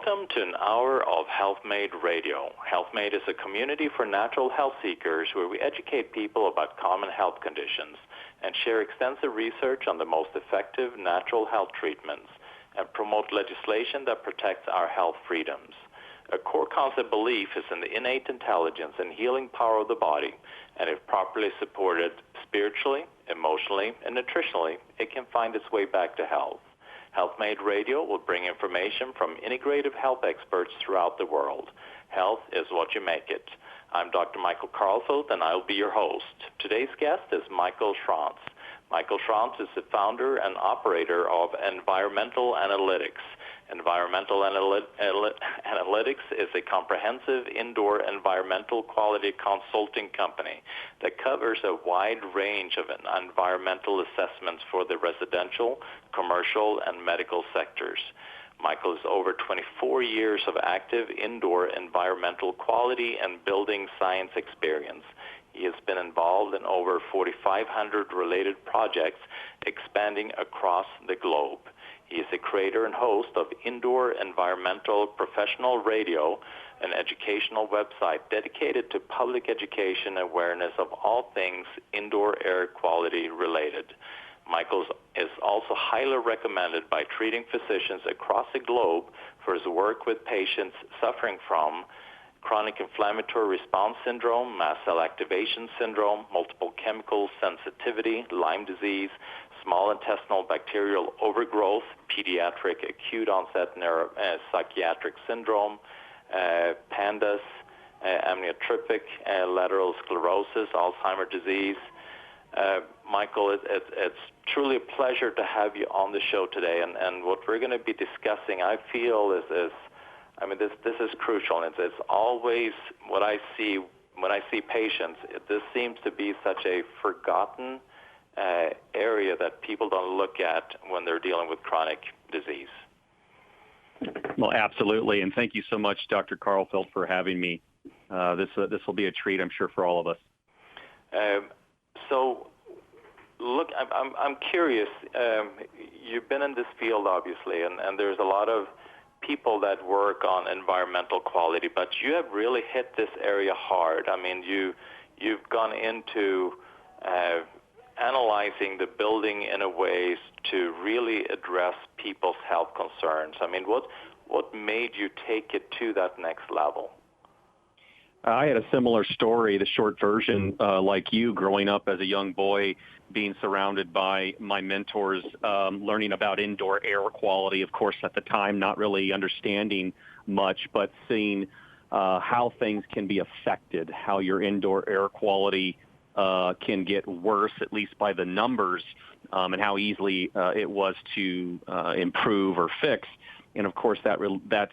Welcome to an hour of Healthmade Radio. Healthmade is a community for natural health seekers where we educate people about common health conditions and share extensive research on the most effective natural health treatments and promote legislation that protects our health freedoms. A core concept belief is in the innate intelligence and healing power of the body, and if properly supported spiritually, emotionally, and nutritionally, it can find its way back to health. Healthmade Radio will bring information from integrative health experts throughout the world. Health is what you make it. I'm Dr. Michael Karlfeldt, and I'll be your host. Today's guest is Michael Schrantz. Michael Schrantz is the founder and operator of Environmental Analytics. Environmental Analytics is a comprehensive indoor environmental quality consulting company that covers a wide range of environmental assessments for the residential, commercial, and medical sectors. Michael has over 24 years of active indoor environmental quality and building science experience. He has been involved in over 4,500 related projects expanding across the globe. He is the creator and host of Indoor Environmental Professional Radio, an educational website dedicated to public education awareness of all things indoor air quality related. Michael is also highly recommended by treating physicians across the globe for his work with patients suffering from chronic inflammatory response syndrome, mast cell activation syndrome, multiple chemical sensitivity, Lyme disease, small intestinal bacterial overgrowth, pediatric acute onset psychiatric syndrome, PANDAS, amyotrophic lateral sclerosis, Alzheimer's disease. Michael, it's truly a pleasure to have you on the show today, and what we're going to be discussing, I feel, is this is crucial, and it's always what I see when I see patients. This seems to be such a forgotten area that people don't look at when they're dealing with chronic disease. Well, absolutely, and thank you so much, Dr. Karlfeldt, for having me. This will be a treat, I'm sure, for all of us. So, look, I'm curious. You've been in this field, obviously, and there's a lot of people that work on environmental quality, but you have really hit this area hard. I mean, you've gone into analyzing the building in a way to really address people's health concerns. I mean, what made you take it to that next level? I had a similar story, the short version, like you, growing up as a young boy, being surrounded by my mentors, learning about indoor air quality, of course, at the time, not really understanding much, but seeing how things can be affected, how your indoor air quality can get worse, at least by the numbers, and how easily it was to improve or fix. And, of course, that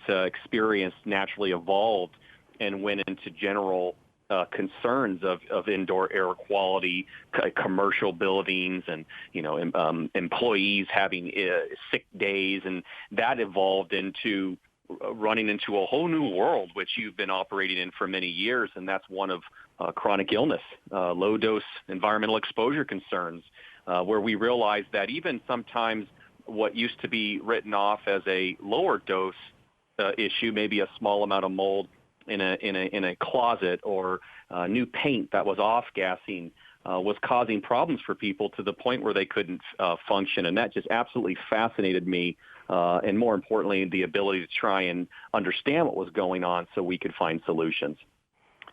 experience naturally evolved and went into general concerns of indoor air quality, commercial buildings, and employees having sick days, and that evolved into running into a whole new world, which you've been operating in for many years, and that's one of chronic illness, low-dose environmental exposure concerns, where we realized that even sometimes what used to be written off as a lower dose issue, maybe a small amount of mold in a closet or new paint that was off-gassing, was causing problems for people to the point where they couldn't function. And that just absolutely fascinated me, and more importantly, the ability to try and understand what was going on so we could find solutions.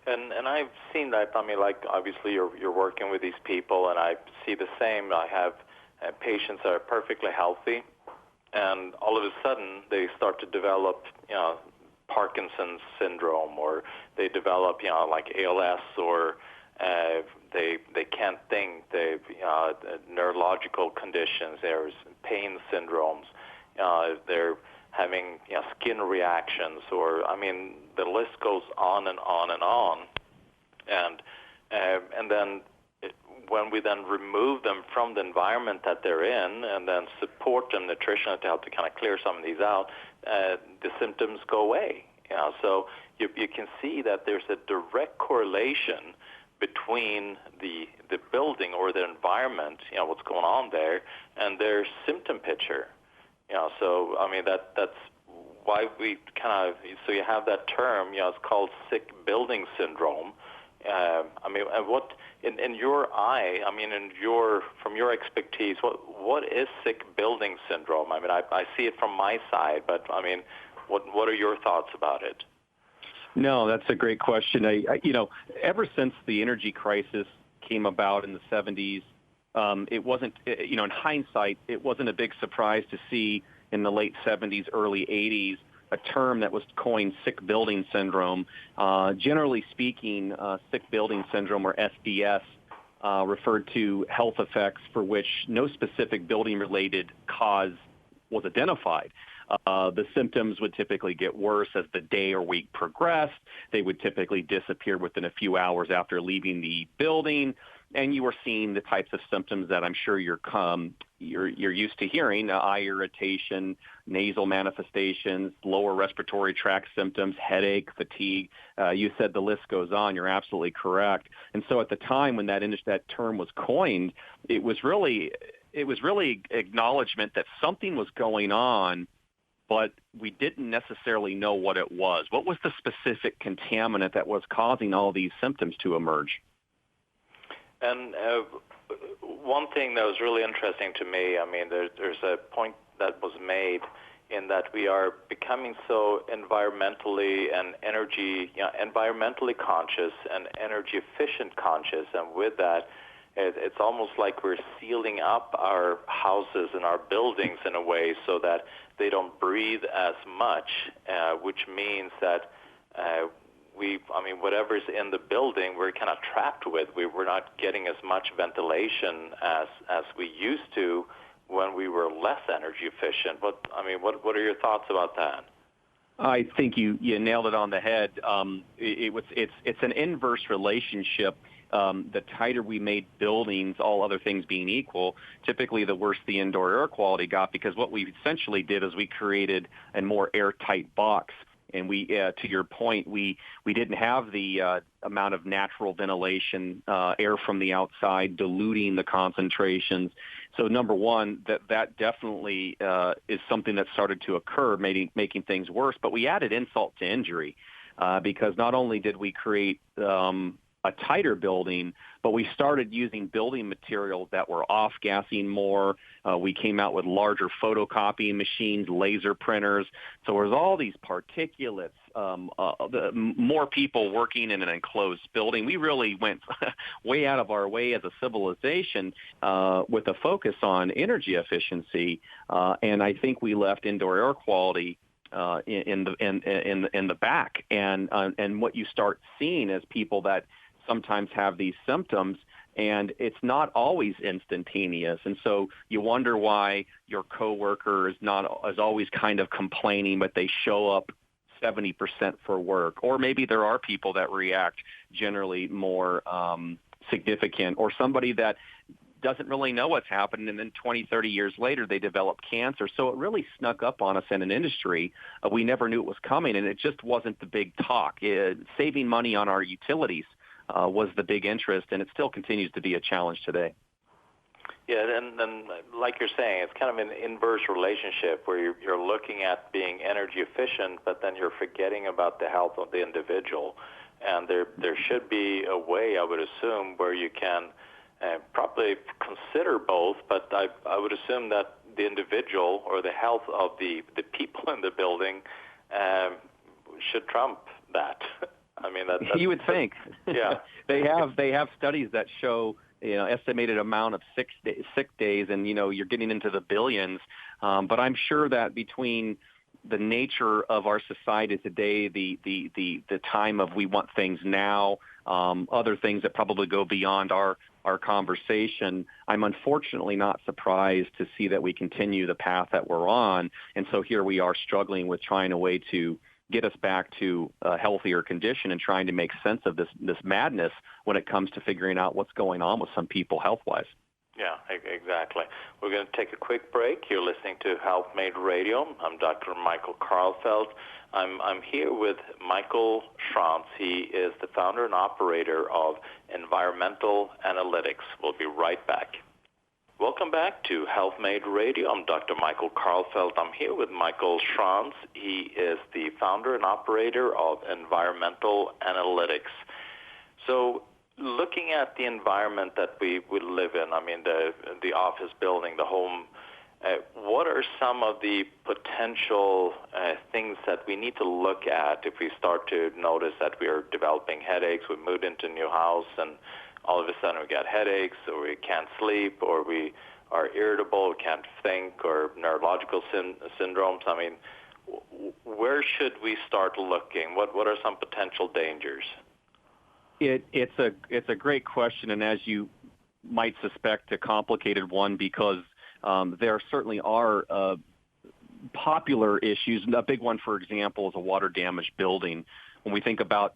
And I've seen that. I mean, like, obviously you're working with these people, and I see the same. I have patients that are perfectly healthy, and all of a sudden they start to develop, Parkinson's syndrome, or they develop, like ALS, or they can't think. They neurological conditions. There's pain syndromes. They're having skin reactions, or the list goes on and on and on. And then when we then remove them from the environment that they're in, and then support them nutritionally to help to kind of clear some of these out, the symptoms go away. So you can see that there's a direct correlation between the building or the environment, what's going on there, and their symptom picture. So that's why we so you have that term, it's called Sick Building Syndrome. What in your eye, from your expertise, what is Sick Building Syndrome? I see it from my side, but what are your thoughts about it? No, that's a great question. Ever since the energy crisis came about in the 70s, it wasn't, in hindsight, it wasn't a big surprise to see in the late 70s, early 80s, a term that was coined Sick Building Syndrome. Generally speaking, Sick Building Syndrome, or SDS, referred to health effects for which no specific building-related cause was identified. The symptoms would typically get worse as the day or week progressed. They would typically disappear within a few hours after leaving the building, and you were seeing the types of symptoms that I'm sure you're used to hearing: eye irritation, nasal manifestations, lower respiratory tract symptoms, headache, fatigue. You said the list goes on. You're absolutely correct. And so at the time when that term was coined, it was really acknowledgement that something was going on, but we didn't necessarily know what it was. What was the specific contaminant that was causing all these symptoms to emerge? And one thing that was really interesting to me, there's a point that was made in that we are becoming so environmentally conscious and energy efficient conscious, and with that, it's almost like we're sealing up our houses and our buildings in a way so that they don't breathe as much, which means that whatever's in the building, we're kind of trapped with. We're not getting as much ventilation as we used to when we were less energy efficient. What are your thoughts about that? I think you nailed it on the head. It's an inverse relationship. The tighter we made buildings, all other things being equal, typically the worse the indoor air quality got, because what we essentially did is we created a more airtight box. And we, to your point, we didn't have the amount of natural ventilation, air from the outside diluting the concentrations. So number one, that definitely is something that started to occur, making things worse. But we added insult to injury because not only did we create a tighter building, but we started using building materials that were off-gassing more. We came out with larger photocopying machines, laser printers. So there's all these particulates, more people working in an enclosed building. We really went way out of our way as a civilization with a focus on energy efficiency, and I think we left indoor air quality in the back. And what you start seeing is people that sometimes have these symptoms, and it's not always instantaneous. And so you wonder why your coworker is always kind of complaining, but they show up 70% for work. Or maybe there are people that react generally more significant, or somebody that doesn't really know what's happening, and then 20, 30 years later, they develop cancer. So it really snuck up on us in an industry. We never knew it was coming, and it just wasn't the big talk. Saving money on our utilities was the big interest, and it still continues to be a challenge today. Yeah, and like you're saying, it's kind of an inverse relationship where you're looking at being energy efficient, but then you're forgetting about the health of the individual. And there should be a way, I would assume, where you can probably consider both, but I would assume that the individual or the health of the people in the building should trump that. That's, you would think. Yeah. They have studies that show estimated amount of sick days, and you're getting into the billions. But I'm sure that between the nature of our society today, the time of we want things now, other things that probably go beyond our conversation, I'm unfortunately not surprised to see that we continue the path that we're on. And so here we are struggling with trying a way to get us back to a healthier condition and trying to make sense of this madness when it comes to figuring out what's going on with some people health-wise. Yeah, exactly. We're going to take a quick break. You're listening to Healthmade Radio. I'm Dr. Michael Karlfeldt. I'm here with Michael Schrantz. He is the founder and operator of Environmental Analytics. We'll be right back. Welcome back to Healthmade Radio. I'm Dr. Michael Karlfeldt. I'm here with Michael Schrantz. He is the founder and operator of Environmental Analytics. So looking at the environment that we live in, I mean the office building, the home, what are some of the potential things that we need to look at if we start to notice that we are developing headaches? We moved into a new house and all of a sudden we get headaches, or we can't sleep, or we are irritable, we can't think, or neurological syndromes. I mean, where should we start looking? What are some potential dangers? It's a great question, and as you might suspect, a complicated one, because there certainly are popular issues. A big one, for example, is a water-damaged building. When we think about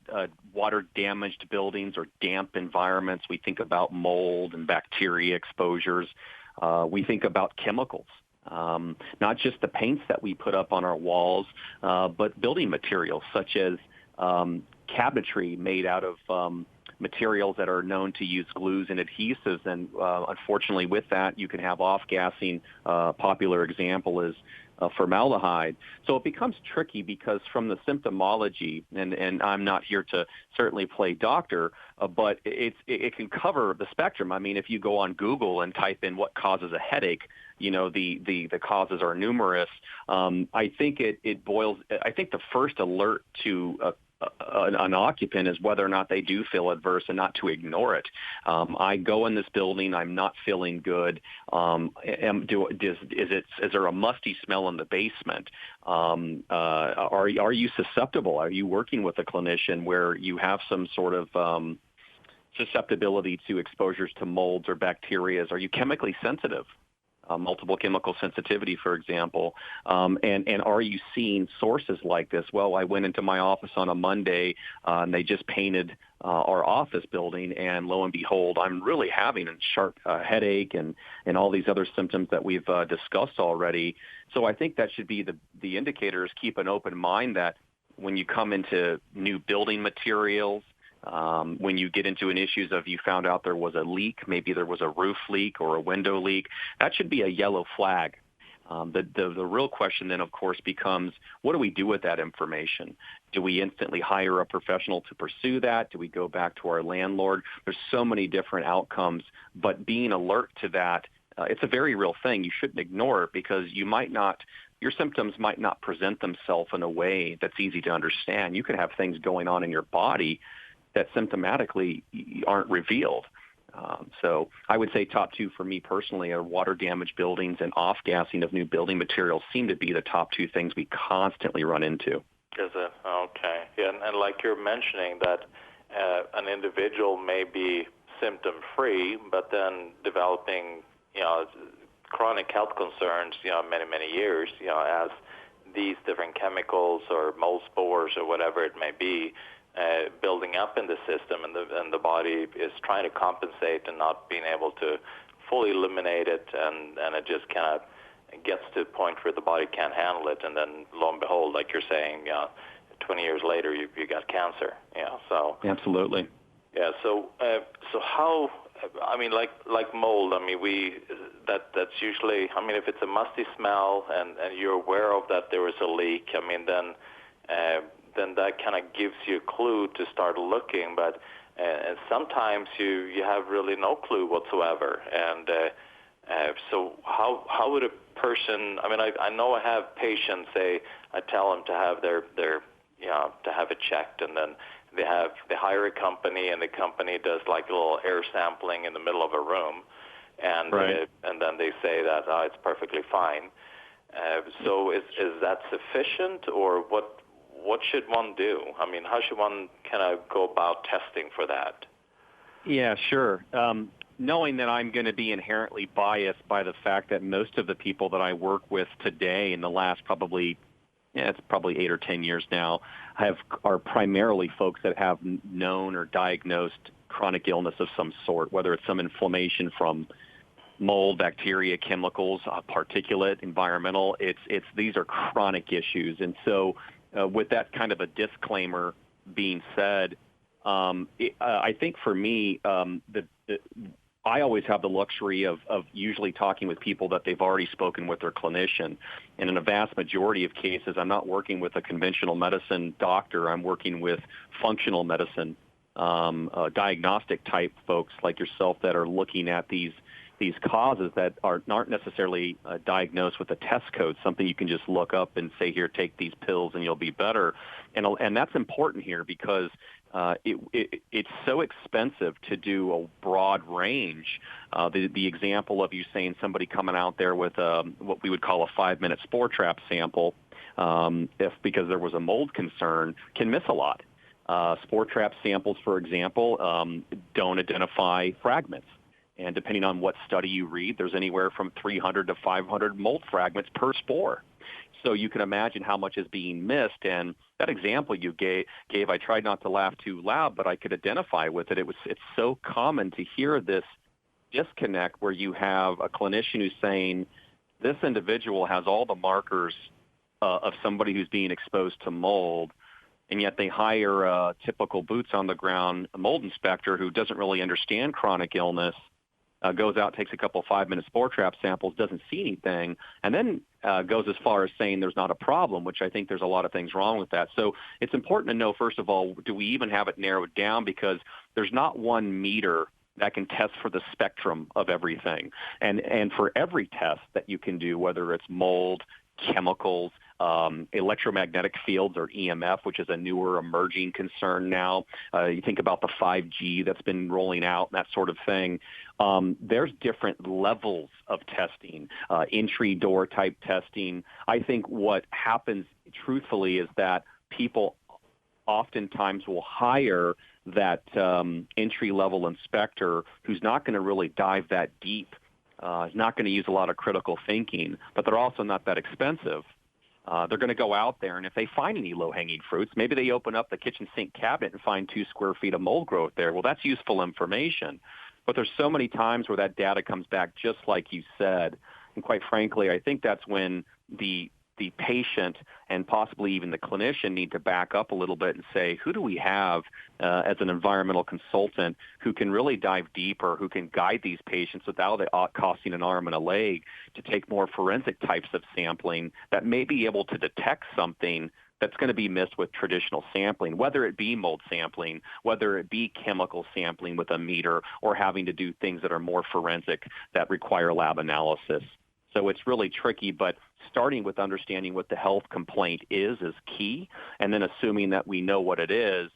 water-damaged buildings or damp environments, we think about mold and bacteria exposures. We think about chemicals, not just the paints that we put up on our walls, but building materials such as cabinetry made out of materials that are known to use glues and adhesives. And unfortunately, with that, you can have off-gassing. Popular example is formaldehyde. So it becomes tricky because from the symptomology, and I'm not here to certainly play doctor, but it can cover the spectrum. I mean, if you go on Google and type in what causes a headache, you know, the causes are numerous. I think I think the first alert to an occupant is whether or not they do feel adverse, and not to ignore it. I go in this building, I'm not feeling good. Is there a musty smell in the basement? Are you susceptible? Are you working with a clinician where you have some sort of susceptibility to exposures to molds or bacteria? Are you chemically sensitive? Multiple chemical sensitivity, for example, and are you seeing sources like this? Well, I went into my office on a Monday, and they just painted our office building, and lo and behold, I'm really having a sharp headache and all these other symptoms that we've discussed already. So I think that should be the indicators. Keep an open mind that when you come into new building materials, when you get into an issues of you found out there was a leak, maybe there was a roof leak or a window leak, that should be a yellow flag. The real question then, of course, becomes, what do we do with that information? Do we instantly hire a professional to pursue that? Do we go back to our landlord? There's so many different outcomes, but being alert to that, it's a very real thing. You shouldn't ignore it, because your symptoms might not present themselves in a way that's easy to understand. You could have things going on in your body that symptomatically aren't revealed. So I would say top two for me personally are water-damaged buildings and off-gassing of new building materials seem to be the top two things we constantly run into. Is it? Okay. Yeah, and like you're mentioning that an individual may be symptom-free, but then developing, chronic health concerns, many, many years, as these different chemicals or mold spores or whatever it may be, building up in the system, and the body is trying to compensate and not being able to fully eliminate it, and it just kind of gets to the point where the body can't handle it, and then lo and behold, like you're saying, 20 years later you got cancer. So absolutely. Yeah. So how? I mean, like mold. I mean, that's usually. I mean, if it's a musty smell and you're aware of that there was a leak, I mean, then that kind of gives you a clue to start looking. But and sometimes you have really no clue whatsoever. And so how would a person? I mean, I know I have patients say I tell them to have their to have it checked, and then they hire a company, and the company does like a little air sampling in the middle of a room, and right. And then they say that it's perfectly fine. So is that sufficient, or what should one do? I mean, how should one kind of go about testing for that? Yeah, sure. Knowing that I'm going to be inherently biased by the fact that most of the people that I work with today in the last it's probably 8 or 10 years now, are primarily folks that have known or diagnosed chronic illness of some sort, whether it's some inflammation from mold, bacteria, chemicals, particulate, environmental. These are chronic issues. And so with that kind of a disclaimer being said, I think for me, I always have the luxury of usually talking with people that they've already spoken with their clinician. And in a vast majority of cases, I'm not working with a conventional medicine doctor. I'm working with functional medicine, diagnostic type folks like yourself that are looking at these causes that aren't necessarily diagnosed with a test code, something you can just look up and say, here, take these pills and you'll be better. And that's important here because it's so expensive to do a broad range. The example of you saying somebody coming out there with what we would call a 5-minute spore trap sample, because there was a mold concern, can miss a lot. Spore trap samples, for example, don't identify fragments. And depending on what study you read, there's anywhere from 300 to 500 mold fragments per spore. So you can imagine how much is being missed. And that example you gave, I tried not to laugh too loud, but I could identify with it. It's so common to hear this disconnect where you have a clinician who's saying, this individual has all the markers of somebody who's being exposed to mold, and yet they hire a typical boots-on-the-ground mold inspector who doesn't really understand chronic illness, goes out, takes a couple 5-minute spore trap samples, doesn't see anything, and then goes as far as saying there's not a problem, which I think there's a lot of things wrong with that. So it's important to know, first of all, do we even have it narrowed down? Because there's not one meter that can test for the spectrum of everything. And for every test that you can do, whether it's mold, chemicals, electromagnetic fields or EMF, which is a newer emerging concern now. You think about the 5G that's been rolling out, that sort of thing. There's different levels of testing, entry door type testing. I think what happens truthfully is that people oftentimes will hire that entry-level inspector who's not going to really dive that deep. Is not going to use a lot of critical thinking, but they're also not that expensive. They're going to go out there, and if they find any low-hanging fruits, maybe they open up the kitchen sink cabinet and find 2 square feet of mold growth there. Well, that's useful information. But there's so many times where that data comes back just like you said. And quite frankly, I think that's when the patient and possibly even the clinician need to back up a little bit and say, who do we have as an environmental consultant who can really dive deeper, who can guide these patients without it costing an arm and a leg to take more forensic types of sampling that may be able to detect something that's going to be missed with traditional sampling, whether it be mold sampling, whether it be chemical sampling with a meter, or having to do things that are more forensic that require lab analysis. So it's really tricky, but starting with understanding what the health complaint is key, and then assuming that we know what it is.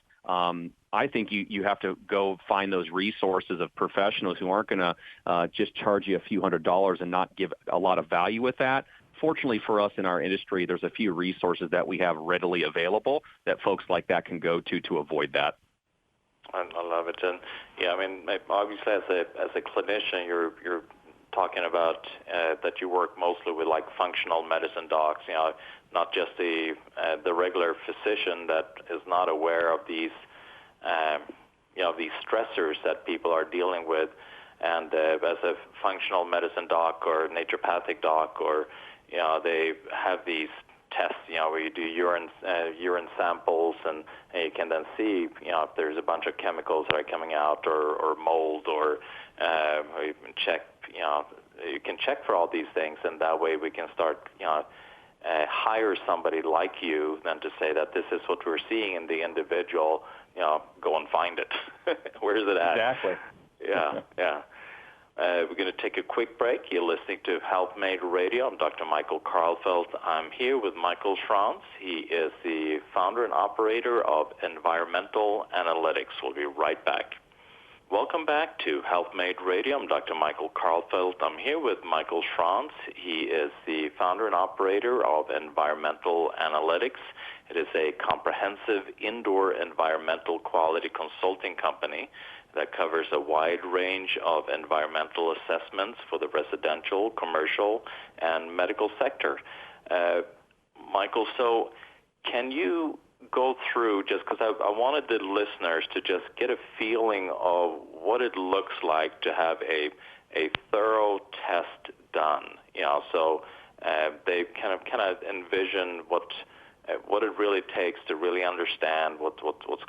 I think you have to go find those resources of professionals who aren't going to just charge you a few $100s and not give a lot of value with that. Fortunately for us in our industry, there's a few resources that we have readily available that folks like that can go to avoid that. I love it. And yeah, I mean, obviously as a clinician, you're talking about that you work mostly with like functional medicine docs, not just the regular physician that is not aware of these, these stressors that people are dealing with. And as a functional medicine doc or naturopathic doc, or they have these tests, where you do urine samples, and you can then see, if there's a bunch of chemicals that are coming out, or mold, or you can check, you can check for all these things, and that way we can start, hire somebody like you than to say that this is what we're seeing in the individual. Go and find it. Where is it at? Exactly. Yeah. We're going to take a quick break. You're listening to Healthmade Radio. I'm Dr. Michael Karlfeldt. I'm here with Michael Schrantz. He is the founder and operator of Environmental Analytics. We'll be right back. Welcome back to Healthmade Radio. I'm Dr. Michael Karlfeldt. I'm here with Michael Schrantz. He is the founder and operator of Environmental Analytics. It is a comprehensive indoor environmental quality consulting company that covers a wide range of environmental assessments for the residential, commercial, and medical sector. Michael, so can you go through, just because I wanted the listeners to just get a feeling of what it looks like to have a thorough test done, so they kind of envision what it really takes to really understand what's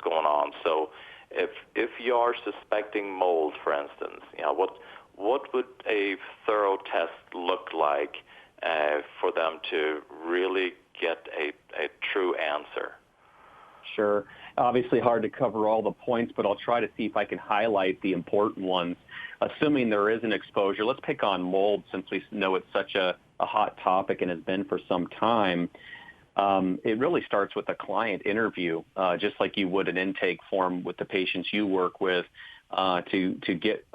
going on. So if you're suspecting mold, for instance, what would a thorough test look like for them to really get a true answer? Sure. Obviously hard to cover all the points, but I'll try to see if I can highlight the important ones. Assuming there is an exposure, let's pick on mold since we know it's such a hot topic and has been for some time. It really starts with a client interview, just like you would an intake form with the patients you work with, to get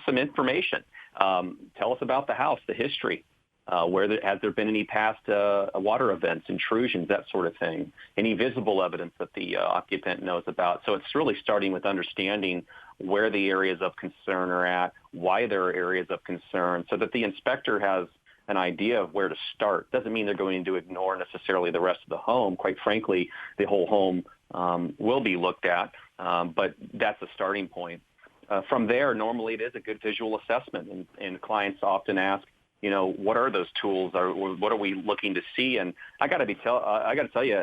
some information. Tell us about the house, the history. Has there been any past water events, intrusions, that sort of thing? Any visible evidence that the occupant knows about? So it's really starting with understanding where the areas of concern are at, why there are areas of concern, so that the inspector has an idea of where to start. Doesn't mean they're going to ignore necessarily the rest of the home. Quite frankly, the whole home will be looked at, but that's a starting point. From there, normally it is a good visual assessment, and clients often ask, what are those tools, or what are we looking to see? And I got to tell you,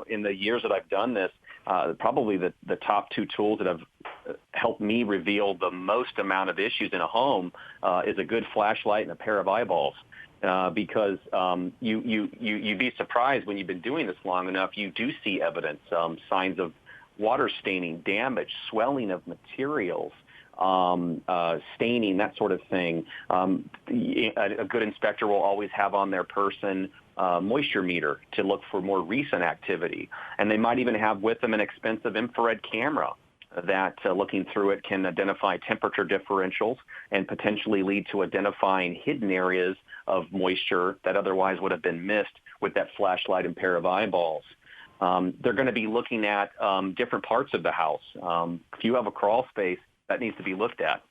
in the years that I've done this, probably the top two tools that have helped me reveal the most amount of issues in a home is a good flashlight and a pair of eyeballs. Because you'd be surprised when you've been doing this long enough, you do see evidence, signs of water staining, damage, swelling of materials, staining, that sort of thing. A good inspector will always have on their person moisture meter to look for more recent activity. And they might even have with them an expensive infrared camera that looking through it can identify temperature differentials and potentially lead to identifying hidden areas of moisture that otherwise would have been missed with that flashlight and pair of eyeballs. They're going to be looking at different parts of the house. If you have a crawl space, that needs to be looked at.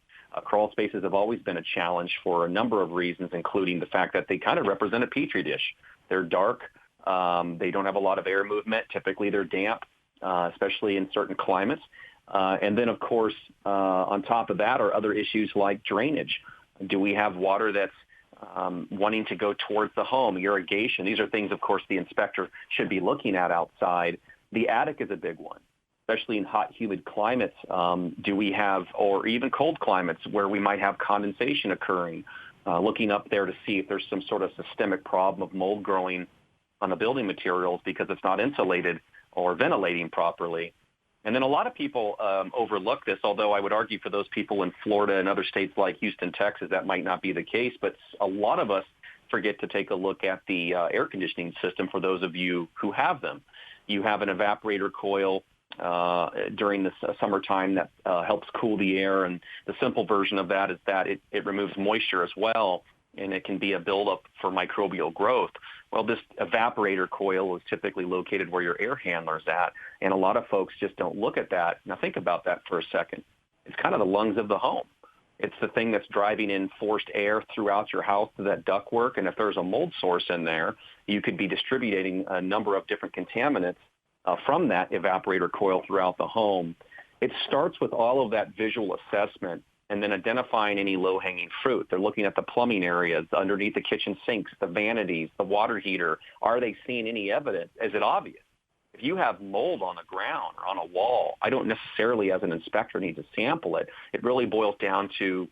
Crawl spaces have always been a challenge for a number of reasons, including the fact that they kind of represent a petri dish. They're dark. They don't have a lot of air movement. Typically, they're damp, especially in certain climates. And then, of course, on top of that are other issues like drainage. Do we have water that's wanting to go towards the home, irrigation? These are things, of course, the inspector should be looking at outside. The attic is a big one, especially in hot, humid climates. Do we have, or even cold climates, where we might have condensation occurring? Looking up there to see if there's some sort of systemic problem of mold growing on the building materials because it's not insulated or ventilating properly. And then a lot of people overlook this, although I would argue for those people in Florida and other states like Houston, Texas, that might not be the case. But a lot of us forget to take a look at the air conditioning system for those of you who have them. You have an evaporator coil during the summertime that helps cool the air. And the simple version of that is that it removes moisture as well, and it can be a buildup for microbial growth. Well, this evaporator coil is typically located where your air handler is at, and a lot of folks just don't look at that. Now, think about that for a second. It's kind of the lungs of the home. It's the thing that's driving in forced air throughout your house to that ductwork, and if there's a mold source in there, you could be distributing a number of different contaminants from that evaporator coil throughout the home. It starts with all of that visual assessment and then identifying any low-hanging fruit. They're looking at the plumbing areas, underneath the kitchen sinks, the vanities, the water heater. Are they seeing any evidence? Is it obvious? If you have mold on the ground or on a wall, I don't necessarily, as an inspector, need to sample it. It really boils down to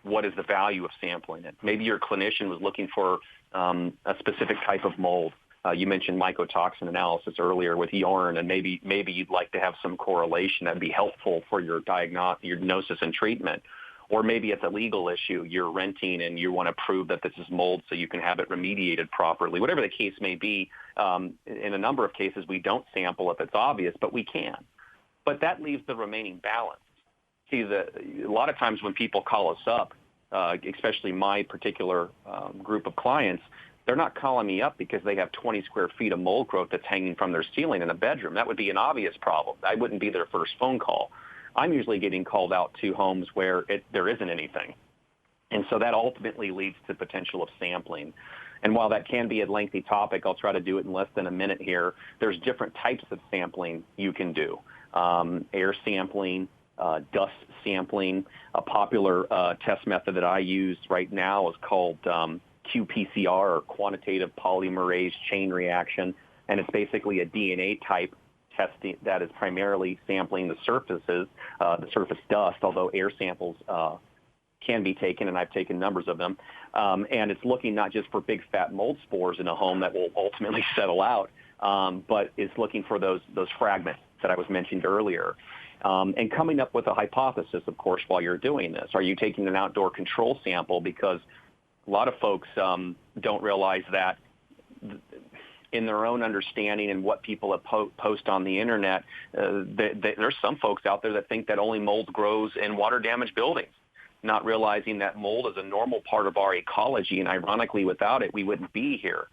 what is the value of sampling it. Maybe your clinician was looking for a specific type of mold. You mentioned mycotoxin analysis earlier with urine, and maybe you'd like to have some correlation that'd be helpful for your diagnosis and treatment. Or maybe it's a legal issue. You're renting and you want to prove that this is mold so you can have it remediated properly. Whatever the case may be, in a number of cases we don't sample if it's obvious, but we can. But that leaves the remaining balance. See, a lot of times when people call us up, especially my particular group of clients, they're not calling me up because they have 20 square feet of mold growth that's hanging from their ceiling in a bedroom. That would be an obvious problem. I wouldn't be their first phone call. I'm usually getting called out to homes where there isn't anything. And so that ultimately leads to potential of sampling. And while that can be a lengthy topic, I'll try to do it in less than a minute here. There's different types of sampling you can do. Air sampling, dust sampling. A popular test method that I use right now is called qPCR, or quantitative polymerase chain reaction, and it's basically a DNA type testing that is primarily sampling the surfaces, the surface dust, although air samples can be taken, and I've taken numbers of them. And it's looking not just for big fat mold spores in a home that will ultimately settle out, but it's looking for those fragments that I was mentioned earlier. And coming up with a hypothesis, of course, while you're doing this. Are you taking an outdoor control sample? Because a lot of folks don't realize that in their own understanding and what people have post on the internet, there's some folks out there that think that only mold grows in water-damaged buildings, not realizing that mold is a normal part of our ecology, and ironically, without it, we wouldn't be here.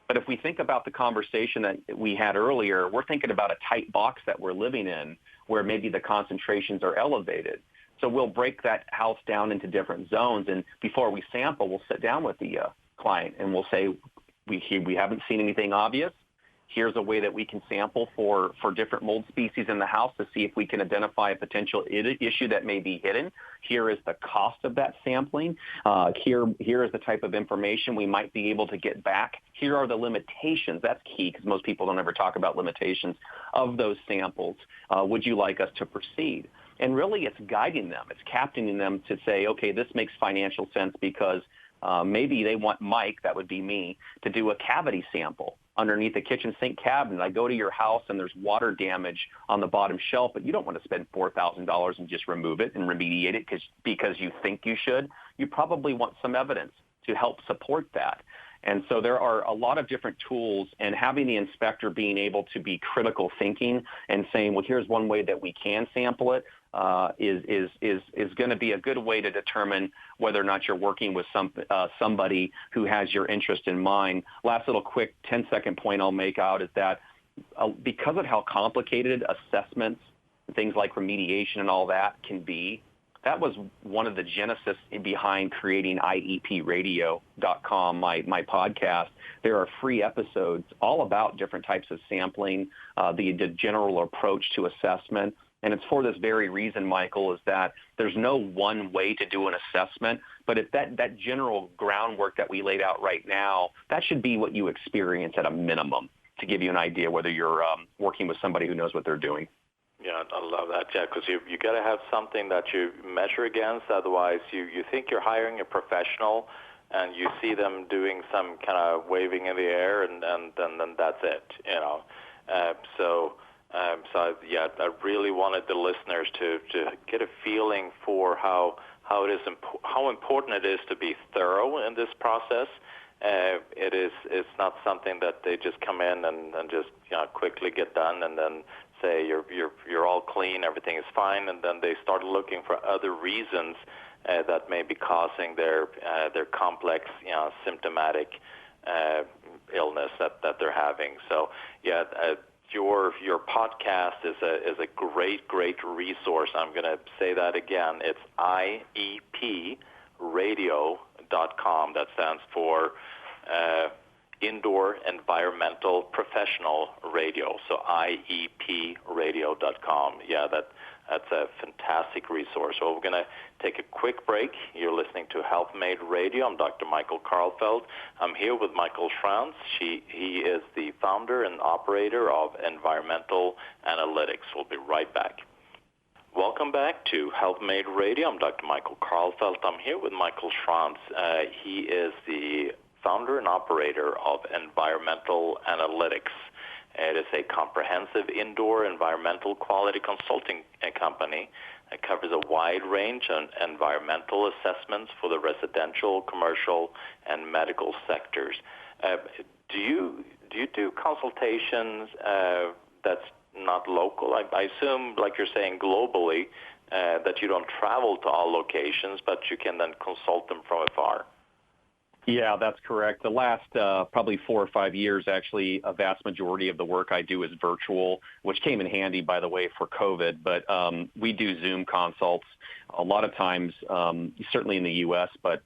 But if we think about the conversation that we had earlier, we're thinking about a tight box that we're living in where maybe the concentrations are elevated. So we'll break that house down into different zones, and before we sample, we'll sit down with the client and we'll say, we haven't seen anything obvious. Here's a way that we can sample for different mold species in the house to see if we can identify a potential issue that may be hidden. Here is the cost of that sampling. Here is the type of information we might be able to get back. Here are the limitations. That's key because most people don't ever talk about limitations of those samples. Would you like us to proceed? And really it's guiding them. It's captaining them to say, okay, this makes financial sense because maybe they want Mike, that would be me, to do a cavity sample underneath the kitchen sink cabinet. I go to your house and there's water damage on the bottom shelf, but you don't want to spend $4,000 and just remove it and remediate it because you think you should. You probably want some evidence to help support that. And so there are a lot of different tools, and having the inspector being able to be critical thinking and saying, well, here's one way that we can sample it, is going to be a good way to determine whether or not you're working with somebody who has your interest in mind. Last little quick 10-second point I'll make out is that because of how complicated assessments, things like remediation and all that can be, that was one of the genesis behind creating IEPradio.com, my podcast. There are free episodes all about different types of sampling, the general approach to assessment. And it's for this very reason, Michael, is that there's no one way to do an assessment, but if that general groundwork that we laid out right now, that should be what you experience at a minimum to give you an idea whether you're working with somebody who knows what they're doing. Yeah, I love that, yeah, because you got to have something that you measure against. Otherwise, you think you're hiring a professional, and you see them doing some kind of waving in the air, and then that's it, you know. So I really wanted the listeners to get a feeling for how important it is to be thorough in this process. It's not something that they just come in and just quickly get done and then say you're all clean, everything is fine, and then they start looking for other reasons that may be causing their complex, symptomatic illness that they're having. So your podcast is a great resource. I'm going to say that again. It's IEPradio.com. That stands for Indoor Environmental Professional Radio. So IEPradio.com. Yeah, that's a fantastic resource. So we're going to take a quick break. You're listening to Healthmade Radio. I'm Dr. Michael Karlfeldt. I'm here with Michael Schrantz. He is the founder and operator of Environmental Analytics. We'll be right back. Welcome back to Healthmade Radio. I'm Dr. Michael Karlfeldt. I'm here with Michael Schrantz. He is the founder and operator of Environmental Analytics. It is a comprehensive indoor environmental quality consulting company that covers a wide range of environmental assessments for the residential, commercial, and medical sectors. Do you do consultations that's not local? I assume, like you're saying, globally, that you don't travel to all locations, but you can then consult them from afar. Yeah, that's correct. The last probably 4 or 5 years, actually, a vast majority of the work I do is virtual, which came in handy, by the way, for COVID. But we do Zoom consults a lot of times, certainly in the U.S., but,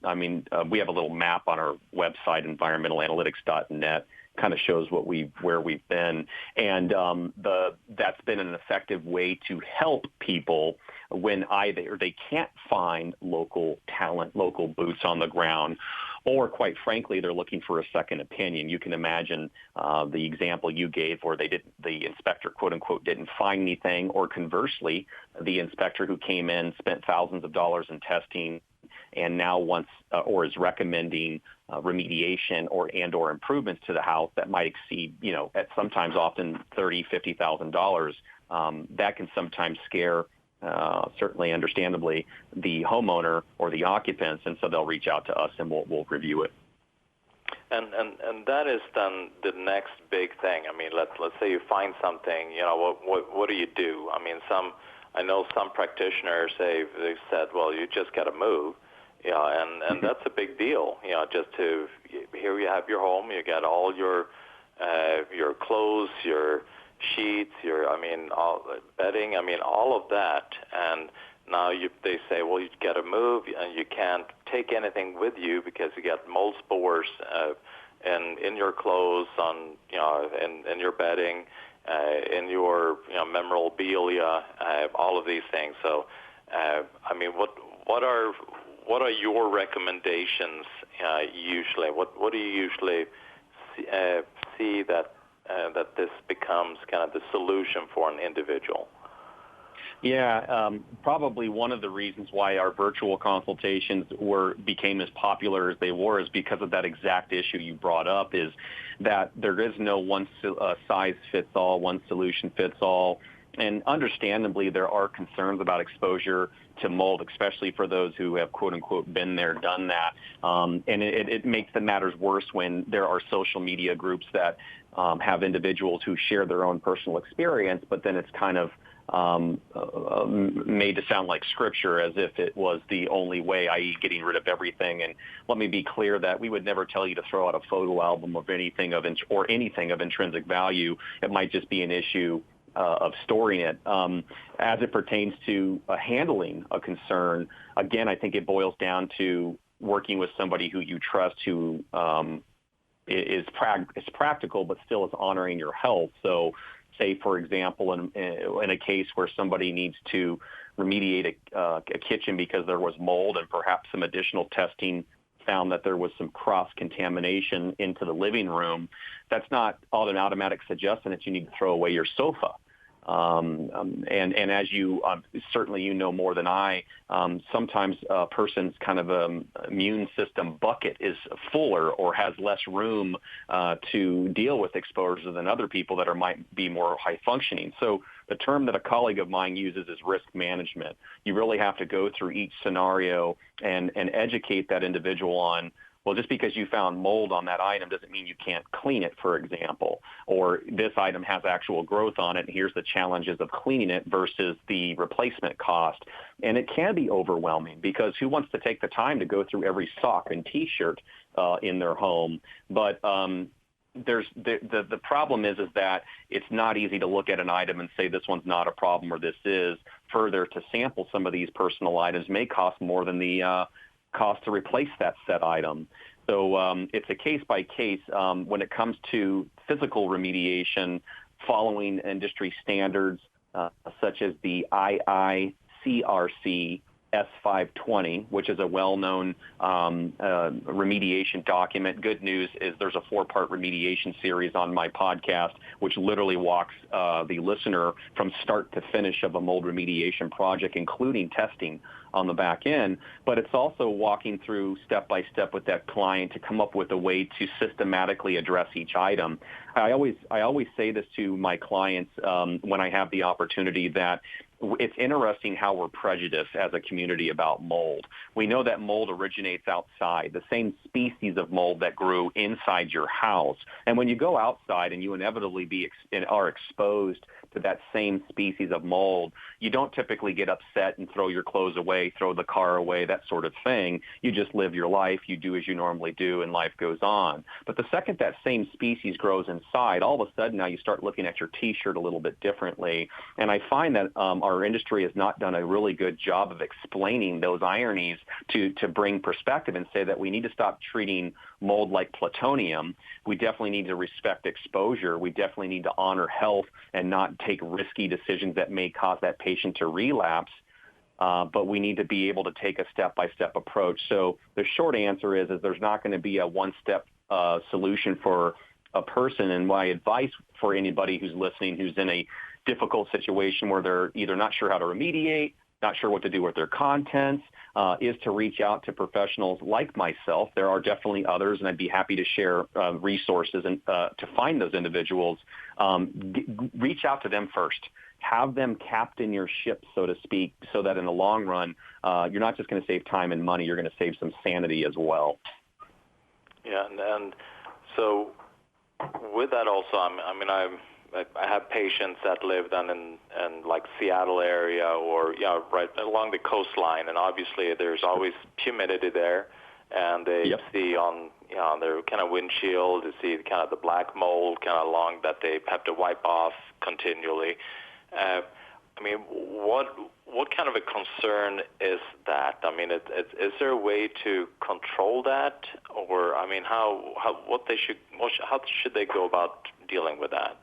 we have a little map on our website, environmentalanalytics.net, kind of shows where we've been. And that's been an effective way to help people when either they can't find local talent, local boots on the ground, or quite frankly, they're looking for a second opinion. You can imagine the example you gave where the inspector, quote unquote, didn't find anything, or conversely, the inspector who came in spent thousands of dollars in testing and now wants or is recommending remediation or improvements to the house that might exceed, at sometimes often $30,000, $50,000, that can sometimes scare, certainly understandably, the homeowner or the occupants, and so they'll reach out to us and we'll review it. And that is then the next big thing. I mean, let's say you find something. What do you do? I know some practitioners they've said, well, you just got to move. And that's a big deal. Here you have your home. You got all your clothes, your sheets, all bedding. All of that. And now they say, well, you got to move, and you can't take anything with you because you got mold spores in your clothes, in your bedding, in your memorabilia, all of these things. So, what are your recommendations usually? What do you usually see that this becomes kind of the solution for an individual? Yeah, probably one of the reasons why our virtual consultations became as popular as they were is because of that exact issue you brought up, is that there is no one size fits all, one solution fits all. And understandably, there are concerns about exposure to mold, especially for those who have, quote unquote, been there, done that. And it makes the matters worse when there are social media groups that have individuals who share their own personal experience, but then it's kind of made to sound like scripture, as if it was the only way, i.e. getting rid of everything. And let me be clear that we would never tell you to throw out a photo album of anything of intrinsic value. It might just be an issue of storing it. As it pertains to handling a concern, again, I think it boils down to working with somebody who you trust, who is practical but still is honoring your health. So say, for example, in a case where somebody needs to remediate a kitchen because there was mold and perhaps some additional testing found that there was some cross-contamination into the living room, that's not an automatic suggestion that you need to throw away your sofa. And as you certainly more than I, sometimes a person's kind of immune system bucket is fuller or has less room to deal with exposure than other people that might be more high functioning. So the term that a colleague of mine uses is risk management. You really have to go through each scenario and educate that individual on, well, just because you found mold on that item doesn't mean you can't clean it, for example, or this item has actual growth on it, and here's the challenges of cleaning it versus the replacement cost. And it can be overwhelming because who wants to take the time to go through every sock and T-shirt in their home? But there's the problem is that it's not easy to look at an item and say this one's not a problem or this is. Further, to sample some of these personal items may cost more than the cost to replace that said item. So it's a case by case. When it comes to physical remediation, following industry standards such as the IICRC S520, which is a well-known remediation document. Good news is there's a 4-part remediation series on my podcast, which literally walks the listener from start to finish of a mold remediation project, including testing on the back end. But it's also walking through step by step with that client to come up with a way to systematically address each item. I always say this to my clients when I have the opportunity, that it's interesting how we're prejudiced as a community about mold. We know that mold originates outside, the same species of mold that grew inside your house. And when you go outside and you inevitably are exposed to that same species of mold, you don't typically get upset and throw your clothes away, throw the car away, that sort of thing. You just live your life, you do as you normally do, and life goes on. But the second that same species grows inside, all of a sudden now you start looking at your T-shirt a little bit differently. And I find that our industry has not done a really good job of explaining those ironies to bring perspective and say that we need to stop treating mold like plutonium. We definitely need to respect exposure. We definitely need to honor health and not take risky decisions that may cause that patient to relapse. But we need to be able to take a step-by-step approach. So the short answer is there's not going to be a one-step solution for a person. And my advice for anybody who's listening who's in a difficult situation where they're either not sure how to remediate not sure what to do with their contents, is to reach out to professionals like myself. There are definitely others, and I'd be happy to share resources and to find those individuals. Reach out to them first. Have them captain your ship, so to speak, so that in the long run, you're not just going to save time and money, you're going to save some sanity as well. Yeah, and so with that also, I have patients that live down in like Seattle area or right along the coastline, and obviously there's always humidity there, and they see on their kind of windshield, they see kind of the black mold kind of along that they have to wipe off continually. What kind of a concern is that? Is there a way to control that, or how should they go about dealing with that?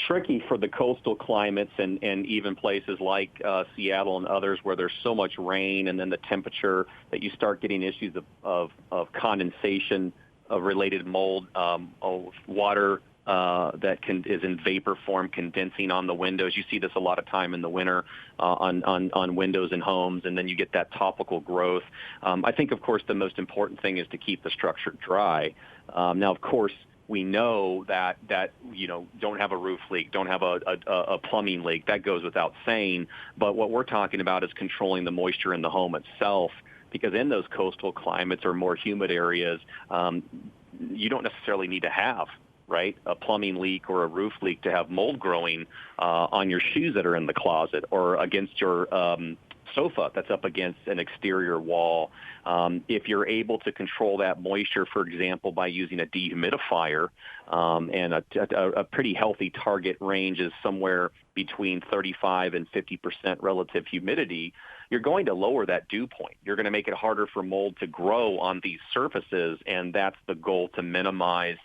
Tricky for the coastal climates and even places like Seattle and others where there's so much rain and then the temperature that you start getting issues of condensation of related mold, of water that is in vapor form condensing on the windows. You see this a lot of time in the winter on windows in homes, and then you get that topical growth. I think, of course, the most important thing is to keep the structure dry. Now, of course, we know that don't have a roof leak, don't have a plumbing leak. That goes without saying. But what we're talking about is controlling the moisture in the home itself, because in those coastal climates or more humid areas, you don't necessarily need to have a plumbing leak or a roof leak to have mold growing on your shoes that are in the closet or against your sofa that's up against an exterior wall. If you're able to control that moisture, for example, by using a dehumidifier, and a pretty healthy target range is somewhere between 35 and 50% relative humidity, you're going to lower that dew point. You're going to make it harder for mold to grow on these surfaces, and that's the goal, to minimize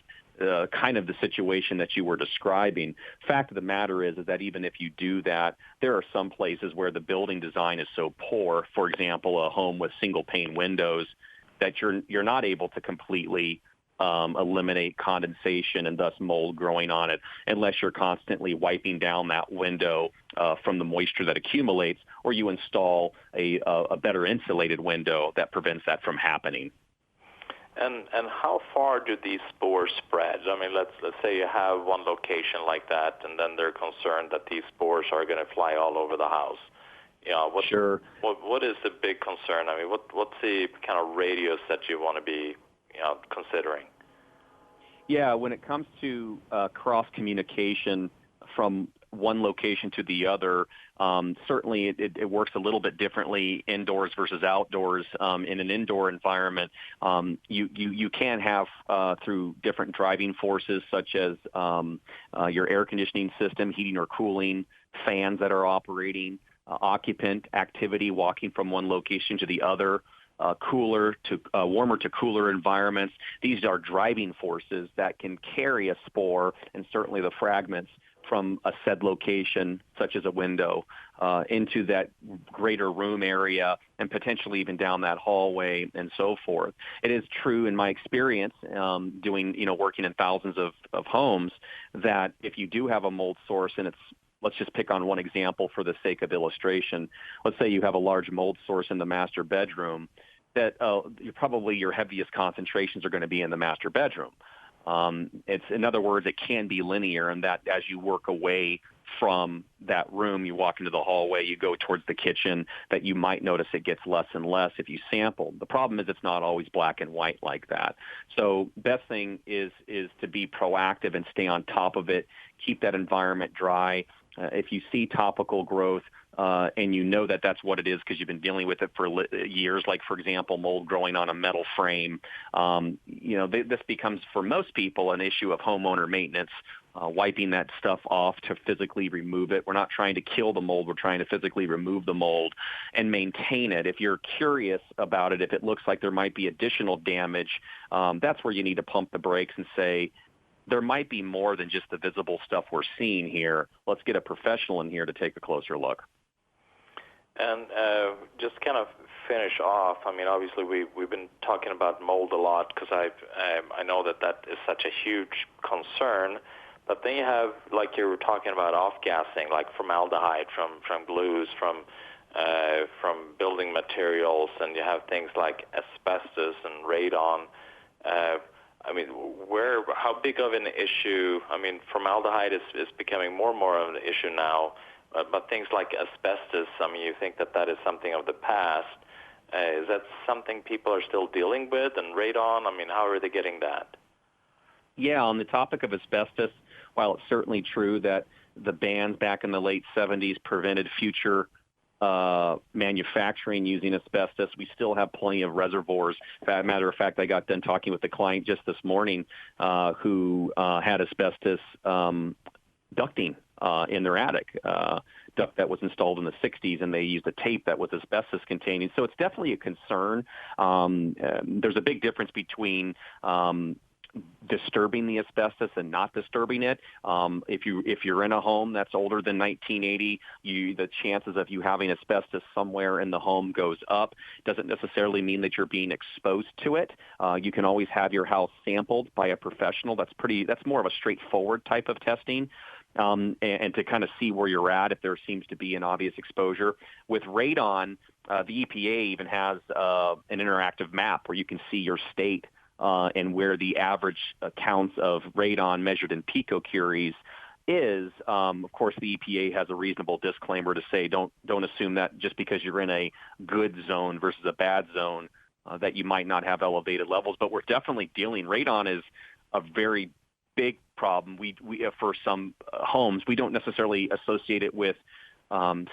kind of the situation that you were describing. Fact of the matter is that even if you do that, there are some places where the building design is so poor, for example, a home with single pane windows, that you're not able to completely eliminate condensation and thus mold growing on it unless you're constantly wiping down that window from the moisture that accumulates, or you install a better insulated window that prevents that from happening. And how far do these spores spread? Let's say you have one location like that, and then they're concerned that these spores are going to fly all over the house. Sure. What is the big concern? What's the kind of radius that you want to be, considering? Yeah, when it comes to cross communication from one location to the other, certainly it works a little bit differently indoors versus outdoors. In an indoor environment, you can have through different driving forces such as your air conditioning system, heating or cooling, fans that are operating, occupant activity walking from one location to the other, warmer to cooler environments. These are driving forces that can carry a spore and certainly the fragments from a said location, such as a window, into that greater room area and potentially even down that hallway and so forth. It is true in my experience working in thousands of homes that if you do have a mold source, and let's just pick on one example for the sake of illustration. Let's say you have a large mold source in the master bedroom, that your heaviest concentrations are going to be in the master bedroom. In other words, it can be linear, and that as you work away from that room, you walk into the hallway, you go towards the kitchen, that you might notice it gets less and less if you sample. The problem is it's not always black and white like that. So best thing is to be proactive and stay on top of it, keep that environment dry. If you see topical growth, and you know that that's what it is because you've been dealing with it for years, like, for example, mold growing on a metal frame, this becomes, for most people, an issue of homeowner maintenance, wiping that stuff off to physically remove it. We're not trying to kill the mold. We're trying to physically remove the mold and maintain it. If you're curious about it, if it looks like there might be additional damage, that's where you need to pump the brakes and say, there might be more than just the visible stuff we're seeing here. Let's get a professional in here to take a closer look. And just kind of finish off, obviously we've been talking about mold a lot because I know that is such a huge concern. But then you have, like you were talking about, off-gassing, like formaldehyde from glues, from from building materials, and you have things like asbestos and radon. How big of an issue? Formaldehyde is becoming more and more of an issue now, but things like asbestos, you think that is something of the past. Is that something people are still dealing with? And radon, how are they getting that? Yeah, on the topic of asbestos, while it's certainly true that the bans back in the late 70s prevented future manufacturing using asbestos, we still have plenty of reservoirs. Matter of fact, I got done talking with the client just this morning who had asbestos ducting in their attic, duct that was installed in the 60s, and they used a tape that was asbestos containing. So it's definitely a concern. There's a big difference between disturbing the asbestos and not disturbing it. If you're in a home that's older than 1980, the chances of you having asbestos somewhere in the home goes up. Doesn't necessarily mean that you're being exposed to it. You can always have your house sampled by a professional. That's more of a straightforward type of testing. And to kind of see where you're at if there seems to be an obvious exposure. With radon, the EPA even has an interactive map where you can see your state and where the average counts of radon measured in picocuries is. Of course, the EPA has a reasonable disclaimer to say don't assume that just because you're in a good zone versus a bad zone that you might not have elevated levels. But we're definitely dealing. Radon is a very big problem. We for some homes, we don't necessarily associate it with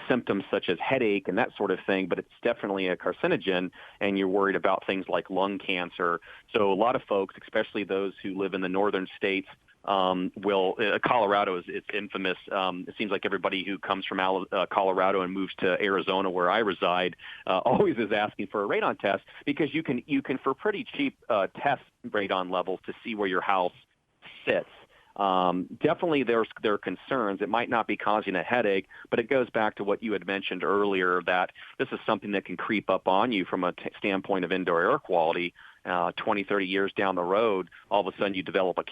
symptoms such as headache and that sort of thing, but it's definitely a carcinogen, and you're worried about things like lung cancer. So a lot of folks, especially those who live in the northern states, Colorado is infamous. It seems like everybody who comes from Colorado and moves to Arizona, where I reside, always is asking for a radon test, because you can for pretty cheap test radon levels to see where your house sits. Definitely there are concerns. It might not be causing a headache, but it goes back to what you had mentioned earlier, that this is something that can creep up on you from a standpoint of indoor air quality. 20, 30 years down the road, all of a sudden you develop a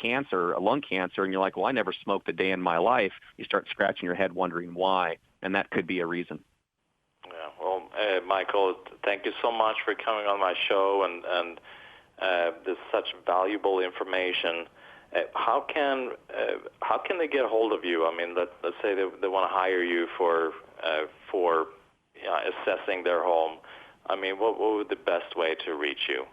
lung cancer, and you're like, well, I never smoked a day in my life. You start scratching your head wondering why, and that could be a reason. Yeah, well, Michael, thank you so much for coming on my show, and this is such valuable information. How can they get a hold of you? Let's say they want to hire you for assessing their home. What would the best way to reach you?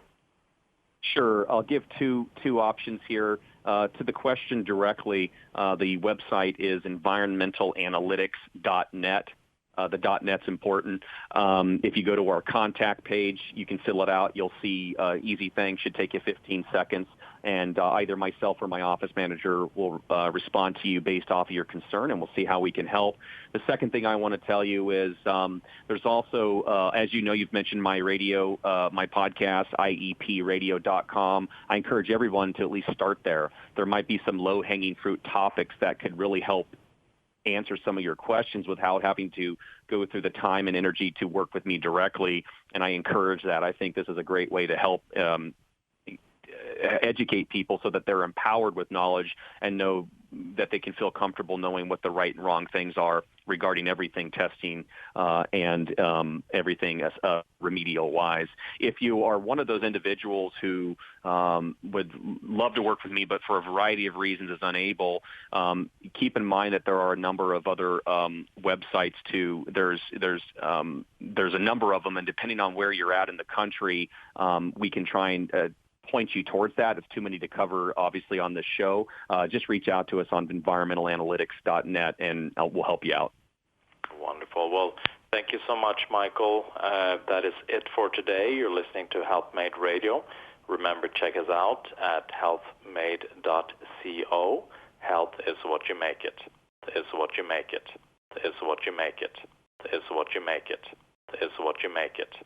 Sure. I'll give two options here. To the question directly, the website is environmentalanalytics.net. The .net's important. If you go to our contact page, you can fill it out. You'll see easy thing. Should take you 15 seconds. And either myself or my office manager will respond to you based off of your concern, and we'll see how we can help. The second thing I want to tell you is there's also, as you know, you've mentioned my radio, my podcast, iepradio.com. I encourage everyone to at least start there. There might be some low-hanging fruit topics that could really help answer some of your questions without having to go through the time and energy to work with me directly, and I encourage that. I think this is a great way to help educate people so that they're empowered with knowledge and know that they can feel comfortable knowing what the right and wrong things are regarding everything testing and everything remedial-wise. If you are one of those individuals who would love to work with me but for a variety of reasons is unable, keep in mind that there are a number of other websites too. There's a number of them, and depending on where you're at in the country, we can try and point you towards that. It's too many to cover, obviously, on this show. Just reach out to us on environmentalanalytics.net, and we'll help you out. Wonderful. Well, thank you so much, Michael. That is it for today. You're listening to Healthmade Radio. Remember, check us out at healthmade.co. Health is what you make it. Is what you make it. Is what you make it. Is what you make it. Is what you make it.